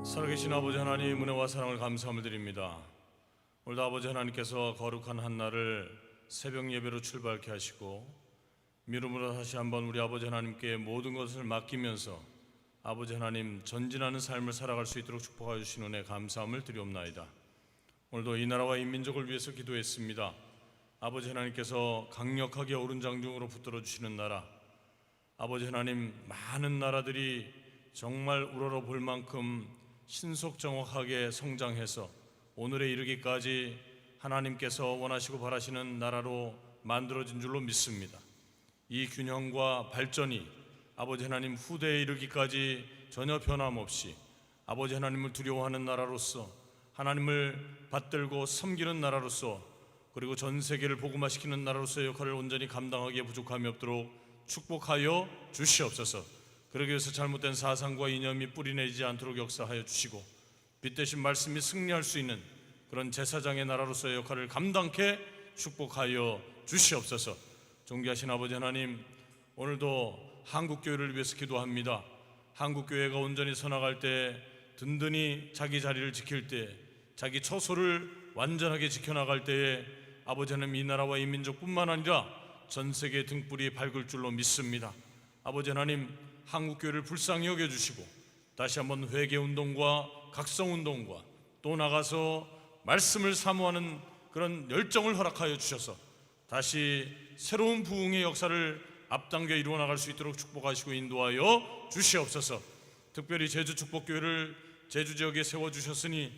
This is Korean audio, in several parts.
살아계신 아버지 하나님, 은혜와 사랑을 감사함을 드립니다. 오늘도 아버지 하나님께서 거룩한 한날을 새벽 예배로 출발케 하시고 믿음으로 다시 한번 우리 아버지 하나님께 모든 것을 맡기면서 아버지 하나님 전진하는 삶을 살아갈 수 있도록 축복하여 주신 은혜 감사함을 드리옵나이다. 오늘도 이 나라와 이 민족을 위해서 기도했습니다. 아버지 하나님께서 강력하게 오른장중으로 붙들어 주시는 나라, 아버지 하나님 많은 나라들이 정말 우러러 볼 만큼 신속정확하게 성장해서 오늘에 이르기까지 하나님께서 원하시고 바라시는 나라로 만들어진 줄로 믿습니다. 이 균형과 발전이 아버지 하나님 후대에 이르기까지 전혀 변함없이 아버지 하나님을 두려워하는 나라로서, 하나님을 받들고 섬기는 나라로서, 그리고 전 세계를 복음화시키는 나라로서의 역할을 온전히 감당하기에 부족함이 없도록 축복하여 주시옵소서. 그러기 위해서 잘못된 사상과 이념이 뿌리내리지 않도록 역사하여 주시고 빛 대신 말씀이 승리할 수 있는 그런 제사장의 나라로서의 역할을 감당케 축복하여 주시옵소서. 존귀하신 아버지 하나님, 오늘도 한국교회를 위해서 기도합니다. 한국교회가 온전히 서나갈 때, 든든히 자기 자리를 지킬 때, 자기 처소를 완전하게 지켜나갈 때에 아버지 하나님 이 나라와 이 민족뿐만 아니라 전 세계 등불이 밝을 줄로 믿습니다. 아버지 하나님, 한국교회를 불쌍히 여겨주시고 다시 한번 회개운동과 각성운동과 또 나가서 말씀을 사모하는 그런 열정을 허락하여 주셔서 다시 새로운 부흥의 역사를 앞당겨 이루어 나갈 수 있도록 축복하시고 인도하여 주시옵소서. 특별히 제주축복교회를 제주 지역에 세워주셨으니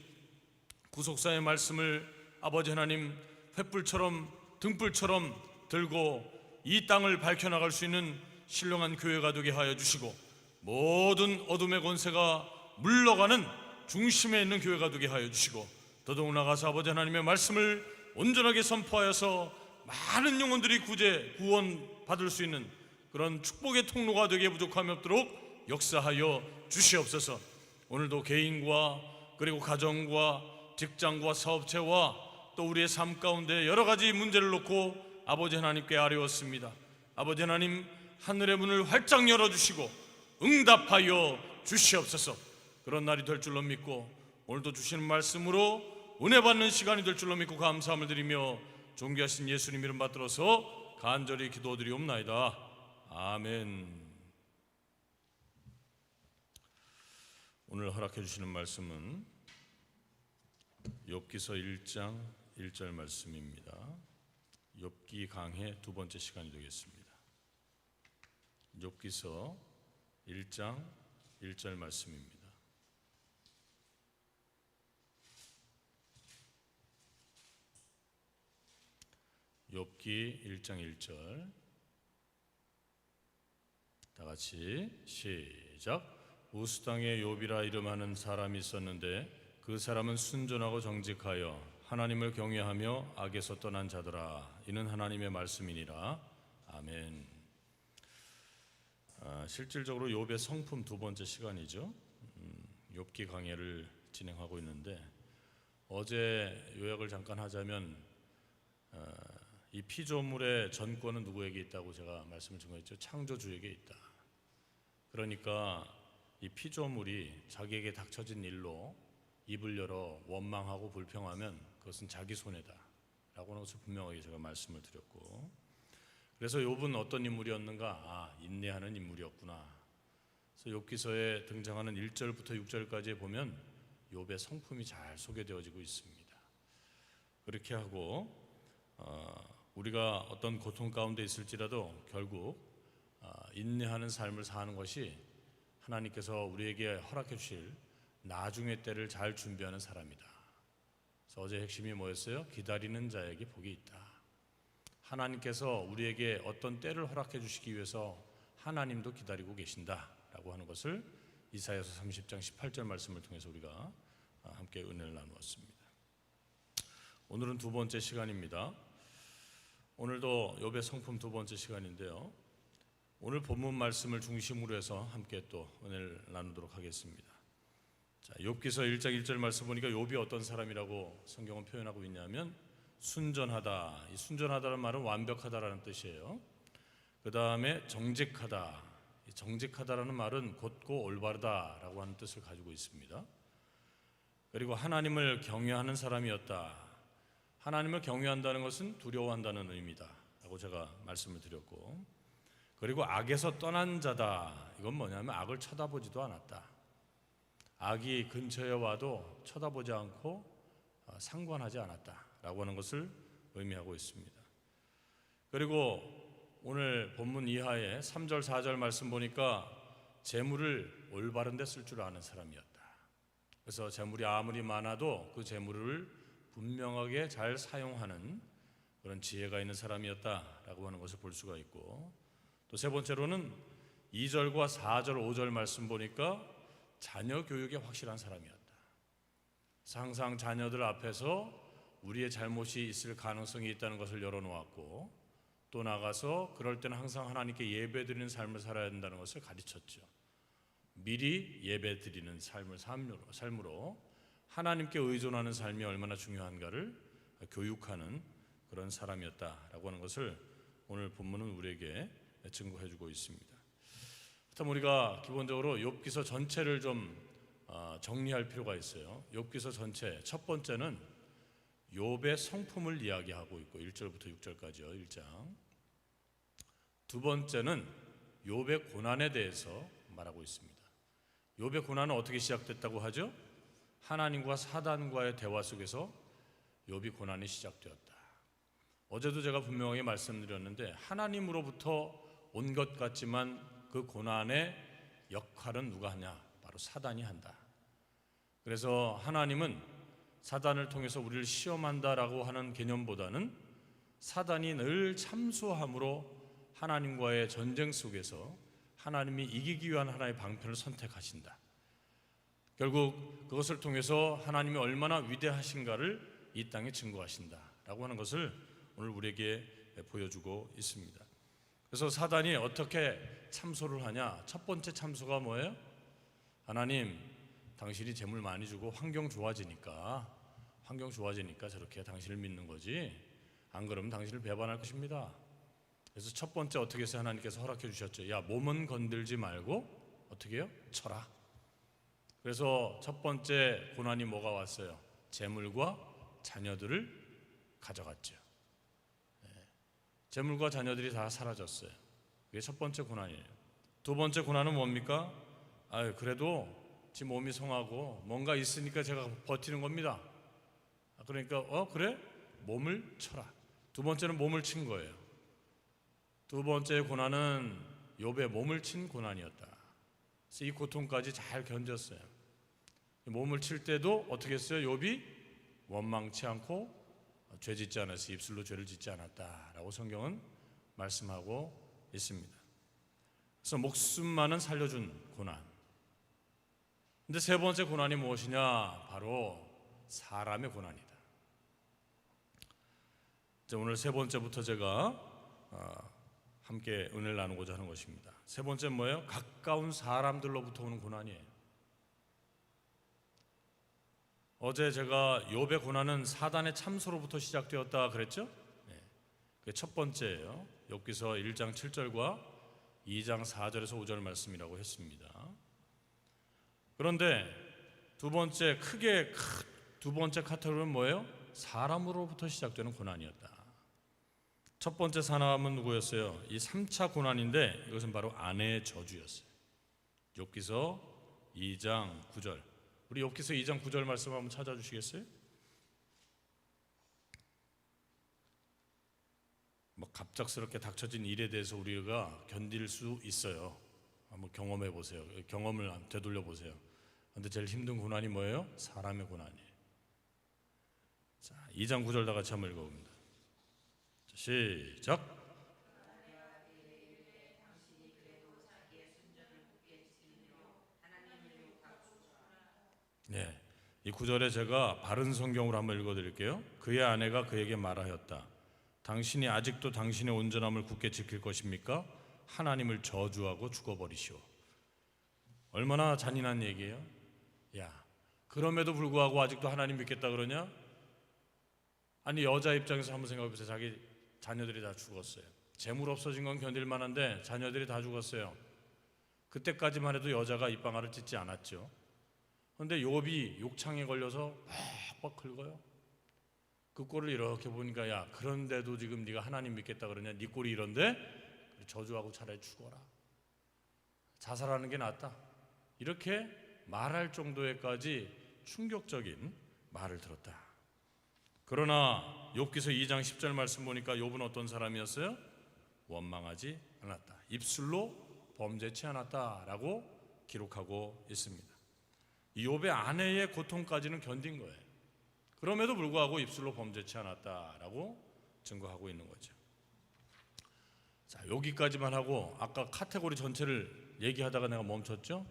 구속사의 말씀을 아버지 하나님 횃불처럼 등불처럼 들고 이 땅을 밝혀나갈 수 있는 신령한 교회가 되게 하여 주시고 모든 어둠의 권세가 물러가는 중심에 있는 교회가 되게 하여 주시고 더더욱 나가서 아버지 하나님의 말씀을 온전하게 선포하여서 많은 영혼들이 구원 받을 수 있는 그런 축복의 통로가 되게 부족함이 없도록 역사하여 주시옵소서. 오늘도 개인과 그리고 가정과 직장과 사업체와 또 우리의 삶 가운데 여러 가지 문제를 놓고 아버지 하나님께 아뢰었습니다. 아버지 하나님, 하늘의 문을 활짝 열어주시고 응답하여 주시옵소서. 그런 날이 될 줄로 믿고 오늘도 주시는 말씀으로 은혜 받는 시간이 될 줄로 믿고 감사함을 드리며 존귀하신 예수님 이름 받들어서 간절히 기도드리옵나이다. 아멘. 오늘 허락해 주시는 말씀은 욥기서 1장 1절 말씀입니다. 욥기 강해 두 번째 시간이 되겠습니다. 욥기서 1장 1절 말씀입니다. 욥기 1장 1절 다 같이 시작. 우스 땅에 욥이라 이름하는 사람이 있었는데 그 사람은 순전하고 정직하여 하나님을 경외하며 악에서 떠난 자더라. 이는 하나님의 말씀이니라. 아멘. 실질적으로 욥의 성품 두 번째 시간이죠. 욥기 강해를 진행하고 있는데 어제 요약을 잠깐 하자면 이 피조물의 전권은 누구에게 있다고 제가 말씀을 드렸죠. 창조주에게 있다. 그러니까 이 피조물이 자기에게 닥쳐진 일로 입을 열어 원망하고 불평하면 그것은 자기 손해다 라고 하는 것을 분명하게 제가 말씀을 드렸고, 그래서 욥은 어떤 인물이었는가? 인내하는 인물이었구나. 그래서 욥기서에 등장하는 1절부터 6절까지 보면 욥의 성품이 잘 소개되어지고 있습니다. 그렇게 하고 우리가 어떤 고통 가운데 있을지라도 결국 인내하는 삶을 사는 것이 하나님께서 우리에게 허락해 주실 나중의 때를 잘 준비하는 사람이다. 그래서 어제 핵심이 뭐였어요? 기다리는 자에게 복이 있다. 하나님께서 우리에게 어떤 때를 허락해 주시기 위해서 하나님도 기다리고 계신다라고 하는 것을 이사야서 30장 18절 말씀을 통해서 우리가 함께 은혜를 나누었습니다. 오늘은 두 번째 시간입니다. 오늘도 욥의 성품 두 번째 시간인데요, 오늘 본문 말씀을 중심으로 해서 함께 또 은혜를 나누도록 하겠습니다. 자, 욥기서 1장 1절 말씀 보니까 욥이 어떤 사람이라고 성경은 표현하고 있냐면 순전하다. 이 순전하다는 말은 완벽하다라는 뜻이에요. 그 다음에 정직하다. 정직하다라는 말은 곧고 올바르다라고 하는 뜻을 가지고 있습니다. 그리고 하나님을 경외하는 사람이었다. 하나님을 경외한다는 것은 두려워한다는 의미다 라고 제가 말씀을 드렸고, 그리고 악에서 떠난 자다. 이건 뭐냐면 악을 쳐다보지도 않았다. 악이 근처에 와도 쳐다보지 않고 상관하지 않았다 라고 하는 것을 의미하고 있습니다. 그리고 오늘 본문 이하의 3절 4절 말씀 보니까 재물을 올바른 데 쓸 줄 아는 사람이었다. 그래서 재물이 아무리 많아도 그 재물을 분명하게 잘 사용하는 그런 지혜가 있는 사람이었다라고 하는 것을 볼 수가 있고, 또 세 번째로는 2절과 4절 5절 말씀 보니까 자녀 교육에 확실한 사람이었다. 항상 자녀들 앞에서 우리의 잘못이 있을 가능성이 있다는 것을 열어놓았고, 또 나가서 그럴 때는 항상 하나님께 예배드리는 삶을 살아야 된다는 것을 가르쳤죠. 미리 예배드리는 삶으로 하나님께 의존하는 삶이 얼마나 중요한가를 교육하는 그런 사람이었다라고 하는 것을 오늘 본문은 우리에게 증거해주고 있습니다. 그렇다면 우리가 기본적으로 욥기서 전체를 좀 정리할 필요가 있어요. 욥기서 전체 첫 번째는 욥의 성품을 이야기하고 있고 1절부터 6절까지요. 1장. 두 번째는 욥의 고난에 대해서 말하고 있습니다. 욥의 고난은 어떻게 시작됐다고 하죠? 하나님과 사단과의 대화 속에서 욥이 고난이 시작되었다. 어제도 제가 분명하게 말씀드렸는데 하나님으로부터 온 것 같지만 그 고난의 역할은 누가 하냐? 바로 사단이 한다. 그래서 하나님은 사단을 통해서 우리를 시험한다라고 하는 개념보다는 사단이 늘 참소함으로 하나님과의 전쟁 속에서 하나님이 이기기 위한 하나의 방편을 선택하신다. 결국 그것을 통해서 하나님이 얼마나 위대하신가를 이 땅에 증거하신다라고 하는 것을 오늘 우리에게 보여주고 있습니다. 그래서 사단이 어떻게 참소를 하냐? 첫 번째 참소가 뭐예요? 하나님, 당신이 재물 많이 주고 환경 좋아지니까 저렇게 당신을 믿는 거지, 안 그러면 당신을 배반할 것입니다. 그래서 첫 번째 어떻게 해서 하나님께서 허락해 주셨죠? 야, 몸은 건들지 말고 어떻게 해요? 쳐라. 그래서 첫 번째 고난이 뭐가 왔어요? 재물과 자녀들을 가져갔죠. 재물과 자녀들이 다 사라졌어요. 그게 첫 번째 고난이에요. 두 번째 고난은 뭡니까? 그래도 지 몸이 성하고 뭔가 있으니까 제가 버티는 겁니다. 그러니까 그래? 몸을 쳐라. 두 번째는 몸을 친 거예요. 두 번째 고난은 욥의 몸을 친 고난이었다. 그래서 이 고통까지 잘 견뎠어요. 몸을 칠 때도 어떻게 했어요? 욥이 원망치 않고 죄 짓지 않았어. 입술로 죄를 짓지 않았다라고 성경은 말씀하고 있습니다. 그래서 목숨만은 살려준 고난. 근데 세 번째 고난이 무엇이냐? 바로 사람의 고난이다. 오늘 세 번째부터 제가 함께 은혜를 나누고자 하는 것입니다. 세 번째는 뭐예요? 가까운 사람들로부터 오는 고난이에요. 어제 제가 욥의 고난은 사단의 참소로부터 시작되었다 그랬죠? 그게 첫 번째예요. 욥기서 1장 7절과 2장 4절에서 5절 말씀이라고 했습니다. 그런데 두 번째 카테고리는 뭐예요? 사람으로부터 시작되는 고난이었다. 첫 번째 사람은 누구였어요? 이 3차 고난인데 이것은 바로 아내의 저주였어요. 욥기서 2장 9절. 우리 욥기서 2장 9절 말씀 한번 찾아주시겠어요? 갑작스럽게 닥쳐진 일에 대해서 우리가 견딜 수 있어요. 한번 경험해 보세요. 경험을 되돌려 보세요. 그런데 제일 힘든 고난이 뭐예요? 사람의 고난이에요. 자, 2장 9절 다 같이 한번 읽어봅니다. 자, 시작. 네, 이 구절에 제가 바른 성경으로 한번 읽어드릴게요. 그의 아내가 그에게 말하였다. 당신이 아직도 당신의 온전함을 굳게 지킬 것입니까? 하나님을 저주하고 죽어버리시오. 얼마나 잔인한 얘기예요? 야, 그럼에도 불구하고 아직도 하나님 믿겠다 그러냐? 아니, 여자 입장에서 한번 생각해 보세요. 자기 자녀들이 다 죽었어요. 재물 없어진 건 견딜 만한데 자녀들이 다 죽었어요. 그때까지만 해도 여자가 입방아를 찢지 않았죠. 그런데 욥이 욕창에 걸려서 빡빡 긁어요. 그 꼴을 이렇게 보니까, 야, 그런데도 지금 네가 하나님 믿겠다 그러냐? 네 꼴이 이런데 저주하고 차라리 죽어라, 자살하는 게 낫다, 이렇게 말할 정도에까지 충격적인 말을 들었다. 그러나 욥기서 2장 10절 말씀 보니까 욥은 어떤 사람이었어요? 원망하지 않았다, 입술로 범죄치 않았다라고 기록하고 있습니다. 이 욥의 아내의 고통까지는 견딘 거예요. 그럼에도 불구하고 입술로 범죄치 않았다라고 증거하고 있는 거죠. 자, 여기까지만 하고 아까 카테고리 전체를 얘기하다가 내가 멈췄죠.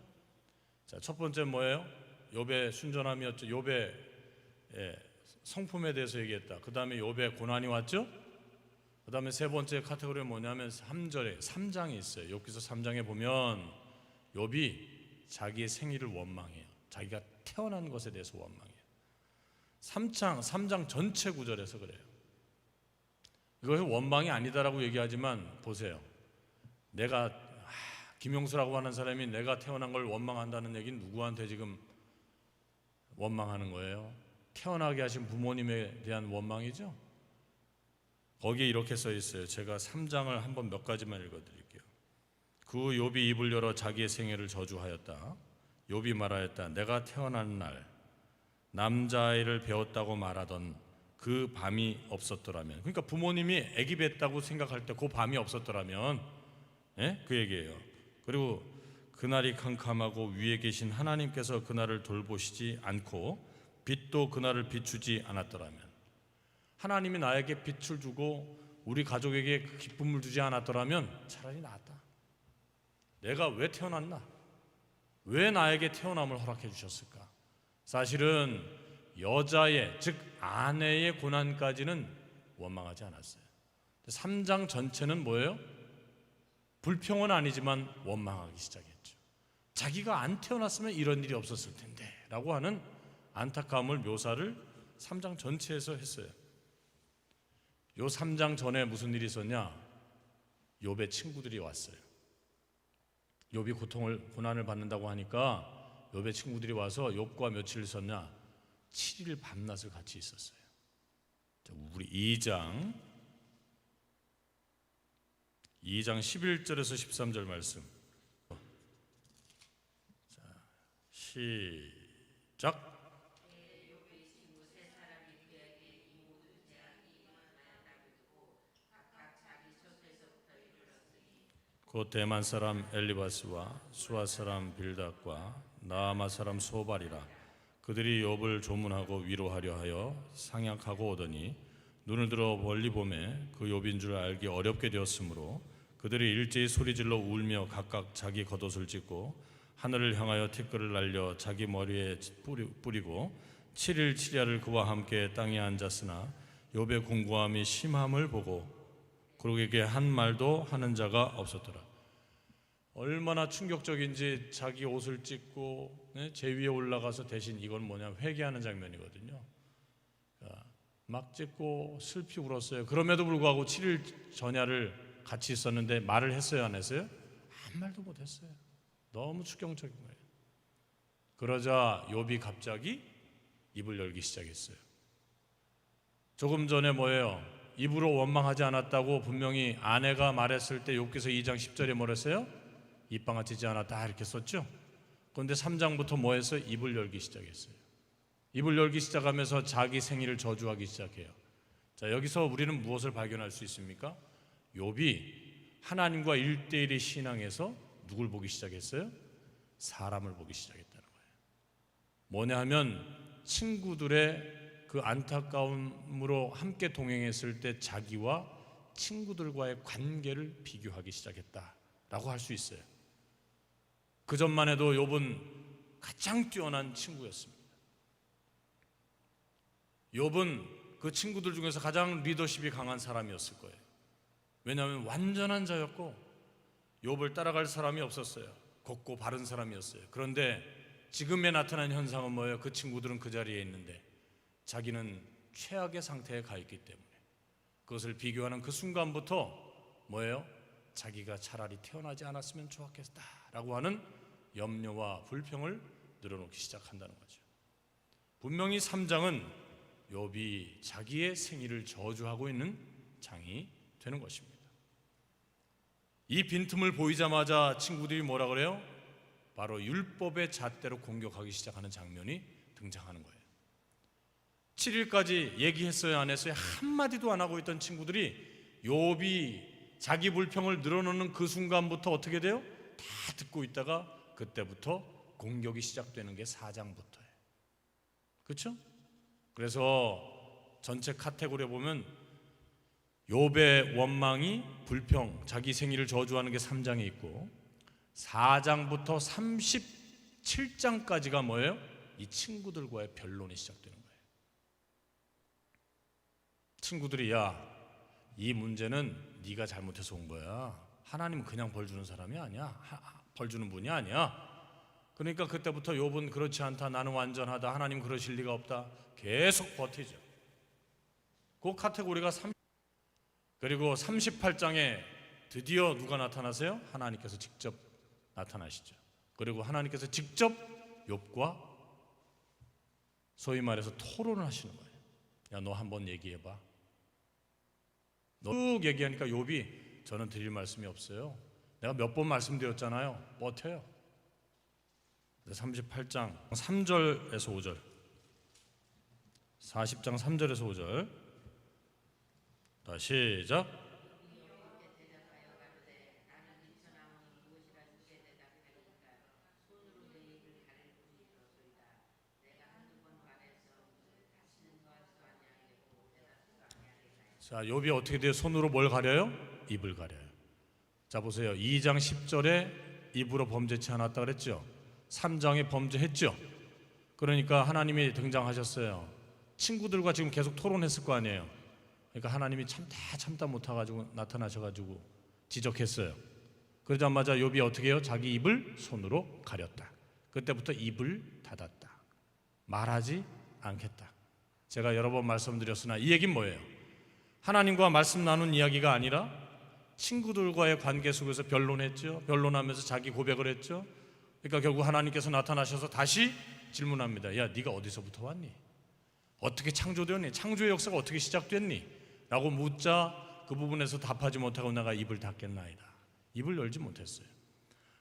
자, 첫 번째 뭐예요? 욥의 순전함이었죠. 욥의 성품에 대해서 얘기했다. 그 다음에 욥의 고난이 왔죠. 그 다음에 세 번째 카테고리는 뭐냐면 3절에 3장이 있어요. 욥기서 3장에 보면 욥이 자기의 생일을 원망해요. 자기가 태어난 것에 대해서 원망해요. 3장 전체 구절에서 그래요. 이것은 원망이 아니다라고 얘기하지만 보세요. 내가 김용수라고 하는 사람이 내가 태어난 걸 원망한다는 얘기는 누구한테 지금 원망하는 거예요? 태어나게 하신 부모님에 대한 원망이죠. 거기에 이렇게 써 있어요. 제가 3장을 한번 몇 가지만 읽어드릴게요. 그 욥이 입을 열어 자기의 생애를 저주하였다. 욥이 말하였다. 내가 태어난 날 남자아이를 배웠다고 말하던 그 밤이 없었더라면, 그러니까 부모님이 아기 뵀다고 생각할 때 그 밤이 없었더라면, 그 얘기예요. 그리고 그날이 캄캄하고 위에 계신 하나님께서 그날을 돌보시지 않고 빛도 그날을 비추지 않았더라면, 하나님이 나에게 빛을 주고 우리 가족에게 그 기쁨을 주지 않았더라면 차라리 낫다. 내가 왜 태어났나? 왜 나에게 태어남을 허락해 주셨을까? 사실은 여자의, 즉 아내의 고난까지는 원망하지 않았어요. 3장 전체는 뭐예요? 불평은 아니지만 원망하기 시작했죠. 자기가 안 태어났으면 이런 일이 없었을 텐데 라고 하는 안타까움을 묘사를 3장 전체에서 했어요. 요 3장 전에 무슨 일이 있었냐? 욥의 친구들이 왔어요. 욥이 고난을 받는다고 하니까 욥의 친구들이 와서 욥과 며칠 있었냐? 7일 밤낮을 같이 있었어요. 자, 우리 2장 11절에서 13절 말씀. 자, 시작. 곧 대만 사람 엘리바스와 수아 사람 빌닷과 나아마 사람 소발이라 그들이 욥을 조문하고 위로하려 하여 상약하고 오더니 눈을 들어 멀리 보매 그 욥인 줄 알기 어렵게 되었으므로 그들이 일제히 소리질러 울며 각각 자기 겉옷을 찢고 하늘을 향하여 티끌을 날려 자기 머리에 뿌리고 7일 7야를 그와 함께 땅에 앉았으나 욥의 공고함이 심함을 보고 그에게 한 말도 하는 자가 없었더라. 얼마나 충격적인지 자기 옷을 찢고 제 위에 올라가서 대신 이건 뭐냐, 회개하는 장면이거든요. 막 찢고 슬피 울었어요. 그럼에도 불구하고 7일 전야를 같이 있었는데 말을 했어요, 안 했어요? 한 말도 못 했어요. 너무 충격적인 거예요. 그러자 욥이 갑자기 입을 열기 시작했어요. 조금 전에 뭐예요? 입으로 원망하지 않았다고 분명히 아내가 말했을 때 욥기서 2장 10절에 뭐랬어요? 입방아치지 않았다 이렇게 썼죠. 그런데 3장부터 뭐 해서 입을 열기 시작했어요. 입을 열기 시작하면서 자기 생일을 저주하기 시작해요. 자, 여기서 우리는 무엇을 발견할 수 있습니까? 욥이 하나님과 1대1의 신앙에서 누굴 보기 시작했어요? 사람을 보기 시작했다는 거예요. 뭐냐 하면 친구들의 그 안타까움으로 함께 동행했을 때 자기와 친구들과의 관계를 비교하기 시작했다라고 할 수 있어요. 그 전만 해도 욥은 가장 뛰어난 친구였습니다. 욥은 그 친구들 중에서 가장 리더십이 강한 사람이었을 거예요. 왜냐하면 완전한 자였고 욥을 따라갈 사람이 없었어요. 곱고 바른 사람이었어요. 그런데 지금에 나타난 현상은 뭐예요? 그 친구들은 그 자리에 있는데 자기는 최악의 상태에 가 있기 때문에 그것을 비교하는 그 순간부터 뭐예요? 자기가 차라리 태어나지 않았으면 좋았겠다라고 하는 염려와 불평을 늘어놓기 시작한다는 거죠. 분명히 3장은 욥이 자기의 생일을 저주하고 있는 장이 되는 것입니다. 이 빈틈을 보이자마자 친구들이 뭐라 그래요? 바로 율법의 잣대로 공격하기 시작하는 장면이 등장하는 거예요. 7일까지 얘기했어요, 안 했어요? 한마디도 안 하고 있던 친구들이 욥이 자기 불평을 늘어놓는 그 순간부터 어떻게 돼요? 다 듣고 있다가 그때부터 공격이 시작되는 게 4장부터예요. 그렇죠? 그래서 전체 카테고리에 보면 욥의 원망이 불평, 자기 생일을 저주하는 게 3장에 있고 4장부터 37장까지가 뭐예요? 이 친구들과의 변론이 시작되는 거예요. 친구들이 야, 이 문제는 네가 잘못해서 온 거야. 하나님은 그냥 벌 주는 사람이 아니야. 벌 주는 분이 아니야. 그러니까 그때부터 욥은 그렇지 않다, 나는 완전하다, 하나님 그러실 리가 없다, 계속 버티죠. 그 카테고리가 그리고 38장에 드디어 누가 나타나세요? 하나님께서 직접 나타나시죠. 그리고 하나님께서 직접 욥과 소위 말해서 토론을 하시는 거예요. 야, 너 한번 얘기해봐. 쭉 얘기하니까 욥이 저는 드릴 말씀이 없어요. 내가 몇 번 말씀드렸잖아요. 버텨요. 38장 3절에서 5절, 40장 3절에서 5절, 다 시작. 자, 욥이 어떻게 돼요? 손으로 뭘 가려요? 입을 가려요. 자, 보세요. 2장 10절에 입으로 범죄치 않았다 그랬죠. 3장에 범죄했죠. 그러니까 하나님이 등장하셨어요. 친구들과 지금 계속 토론했을 거 아니에요. 그러니까 하나님이 참다 못해가지고 나타나셔가지고 지적했어요. 그러자마자 욥이 어떻게 해요? 자기 입을 손으로 가렸다. 그때부터 입을 닫았다. 말하지 않겠다. 제가 여러 번 말씀드렸으나 이 얘기는 뭐예요? 하나님과 말씀 나눈 이야기가 아니라 친구들과의 관계 속에서 변론했죠. 변론하면서 자기 고백을 했죠. 그러니까 결국 하나님께서 나타나셔서 다시 질문합니다. 야, 네가 어디서부터 왔니? 어떻게 창조되었니? 창조의 역사가 어떻게 시작됐니? 라고 묻자 그 부분에서 답하지 못하고 내가 입을 닫겠나이다. 입을 열지 못했어요.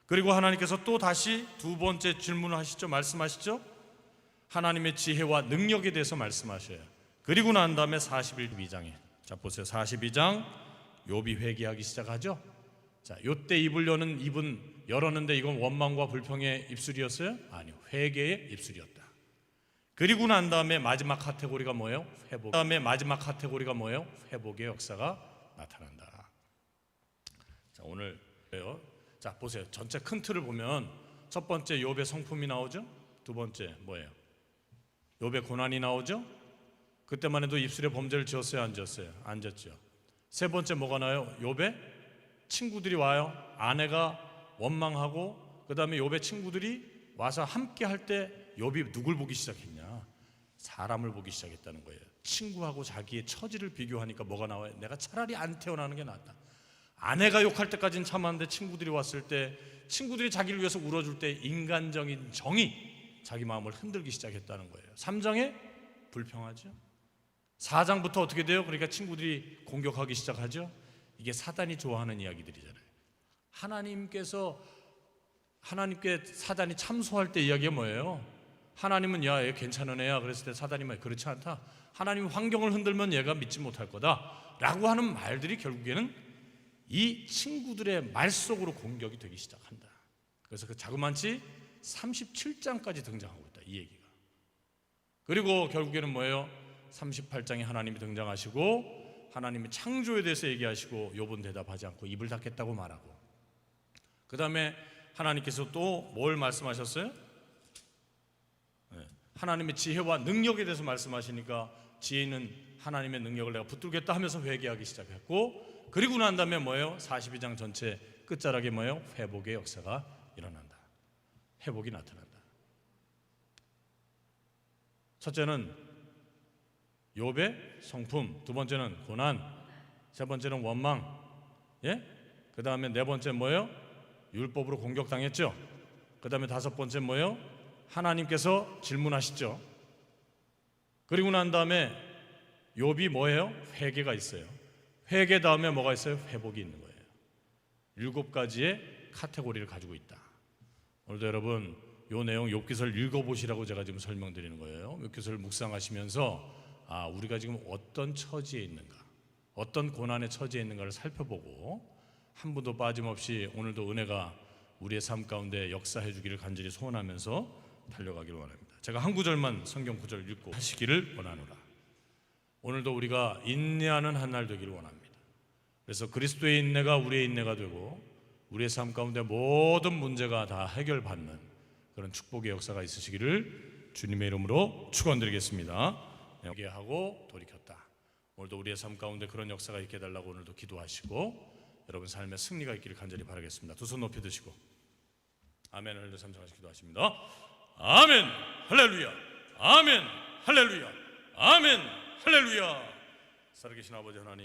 그리고 하나님께서 또 다시 두 번째 질문을 하시죠. 말씀하시죠. 하나님의 지혜와 능력에 대해서 말씀하셔요. 그리고 난 다음에 42장에 자 보세요. 42장 욥이 회개하기 시작하죠. 자, 요때 입을 여는 입은 열었는데 이건 원망과 불평의 입술이었어요? 아니요, 회개의 입술이었다. 그리고 난 다음에 마지막 카테고리가 뭐예요? 회복. 다음에 마지막 카테고리가 뭐예요? 회복의 역사가 나타난다. 자, 오늘 자 보세요. 전체 큰 틀을 보면 첫 번째 욥의 성품이 나오죠. 두 번째 뭐예요? 욥의 고난이 나오죠. 그때만 해도 입술에 범죄를 지었어요, 안 지었어요? 안 지었죠. 세 번째 뭐가 나요? 욥의 친구들이 와요. 아내가 원망하고 그 다음에 욥의 친구들이 와서 함께 할 때 욥이 누굴 보기 시작했냐? 사람을 보기 시작했다는 거예요. 친구하고 자기의 처지를 비교하니까 뭐가 나와요? 내가 차라리 안 태어나는 게 낫다. 아내가 욕할 때까지는 참았는데 친구들이 왔을 때, 친구들이 자기를 위해서 울어줄 때 인간적인 정이 자기 마음을 흔들기 시작했다는 거예요. 3장에 불평하죠. 4장부터 어떻게 돼요? 그러니까 친구들이 공격하기 시작하죠. 이게 사단이 좋아하는 이야기들이잖아요. 하나님께 사단이 참소할 때 이야기가 뭐예요? 하나님은 야, 얘 괜찮은 애야. 그랬을 때 사단이 말 그렇지 않다. 하나님 환경을 흔들면 얘가 믿지 못할 거다 라고 하는 말들이 결국에는 이 친구들의 말 속으로 공격이 되기 시작한다. 그래서 그 자그만치 37장까지 등장하고 있다, 이 얘기가. 그리고 결국에는 뭐예요? 38장에 하나님이 등장하시고 하나님이 창조에 대해서 얘기하시고 욥은 대답하지 않고 입을 닫겠다고 말하고, 그 다음에 하나님께서 또 뭘 말씀하셨어요? 하나님의 지혜와 능력에 대해서 말씀하시니까 지혜 있는 하나님의 능력을 내가 붙들겠다 하면서 회개하기 시작했고, 그리고 난 다음에 뭐예요? 42장 전체 끝자락에 뭐예요? 회복의 역사가 일어난다. 회복이 나타난다. 첫째는 욥의 성품, 두 번째는 고난, 세 번째는 원망, 그 다음에 네 번째 뭐예요? 율법으로 공격당했죠. 그 다음에 다섯 번째 뭐예요? 하나님께서 질문하시죠. 그리고 난 다음에 욥이 뭐예요? 회개가 있어요. 회개 다음에 뭐가 있어요? 회복이 있는 거예요. 7가지의 카테고리를 가지고 있다. 오늘도 여러분 이 내용 욥기서를 읽어보시라고 제가 지금 설명드리는 거예요. 욥기서를 묵상하시면서 우리가 지금 어떤 처지에 있는가, 어떤 고난의 처지에 있는가를 살펴보고 한 분도 빠짐없이 오늘도 은혜가 우리의 삶 가운데 역사해 주기를 간절히 소원하면서 달려가기를 원합니다. 제가 한 구절만 성경 구절 읽고 하시기를 원하노라. 오늘도 우리가 인내하는 한 날 되기를 원합니다. 그래서 그리스도의 인내가 우리의 인내가 되고 우리의 삶 가운데 모든 문제가 다 해결받는 그런 축복의 역사가 있으시기를 주님의 이름으로 축원드리겠습니다. 회개하고 돌이켰다. 오늘도 우리의 삶 가운데 그런 역사가 있게 해달라고 오늘도 기도하시고 여러분 삶에 승리가 있기를 간절히 바라겠습니다. 두 손 높이 드시고 아멘 할렐루야 삼창하시 기도하십니다. 아멘 할렐루야 아멘 할렐루야 아멘 할렐루야. 살아계신 아버지 하나님,